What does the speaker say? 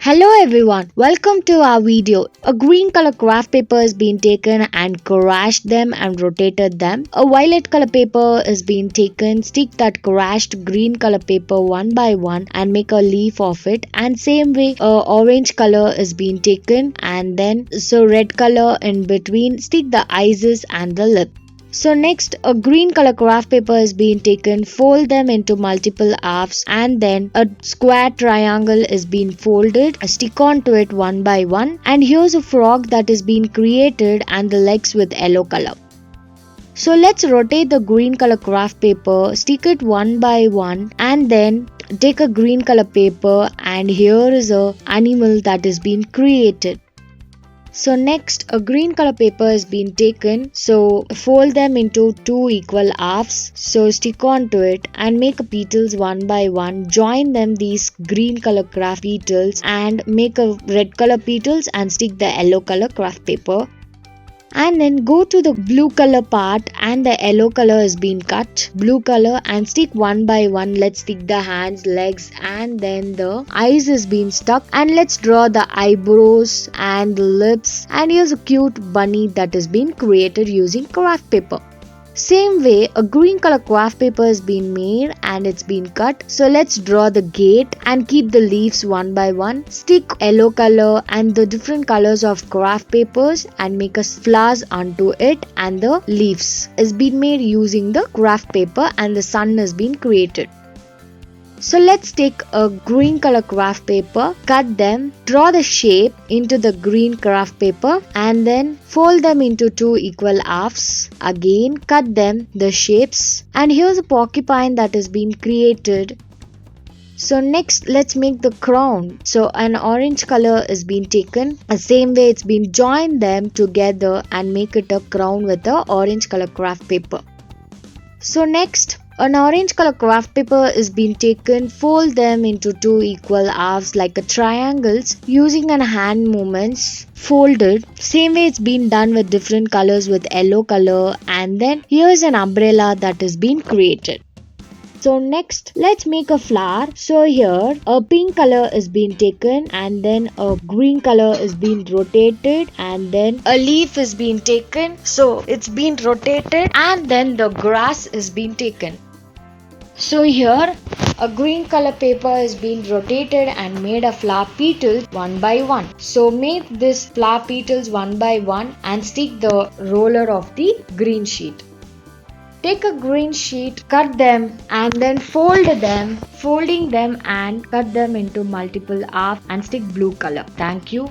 Hello everyone, welcome to our video. A green color craft paper is being taken and crashed them and rotated them. A violet color paper is being taken, stick that crashed green color paper one by one and make a leaf of it. And same way, orange color is being taken and then red color in between, stick the eyes and the lip. So next, a green color craft paper is being taken, fold them into multiple halves and then a square triangle is being folded, stick onto it one by one, and here's a frog that is being created and the legs with yellow color. So let's rotate the green color craft paper, stick it one by one and then take a green color paper and here is a animal that is being created. So next, a green color paper is being taken, so fold them into two equal halves, so stick onto it and make a petals one by one, join them these green color craft petals and make a red color petals and stick the yellow color craft paper. And then go to the blue color part and the yellow color is being cut, blue color, and stick one by one. Let's stick the hands, legs and then the eyes is being stuck, and let's draw the eyebrows and the lips, and here's a cute bunny that is being created using craft paper. Same way, a green color craft paper is being made and it's been cut. So let's draw the gate and keep the leaves one by one. Stick yellow color and the different colors of craft papers and make a flowers onto it, and the leaves is being made using the craft paper and the sun is being created. So let's take a green color craft paper, cut them, draw the shape into the green craft paper and then fold them into two equal halves. Again cut them, the shapes, and here's a porcupine that is being created. So next let's make the crown. So an orange color is being taken, the same way it's been joined them together and make it a crown with the orange color craft paper. So next, an orange color craft paper is being taken, fold them into two equal halves like a triangles using an hand movements, folded. Same way it's been done with different colors with yellow color, and then here's an umbrella that is being created. So next, let's make a flower. So here, a pink color is being taken and then a green color is being rotated and then a leaf is being taken. So it's been rotated and then the grass is being taken. So here, a green color paper is being rotated and made a flower petals one by one. So make this flower petals one by one and stick the roller of the green sheet. Take a green sheet, cut them and then fold them, folding them and cut them into multiple halves and stick blue color. Thank you.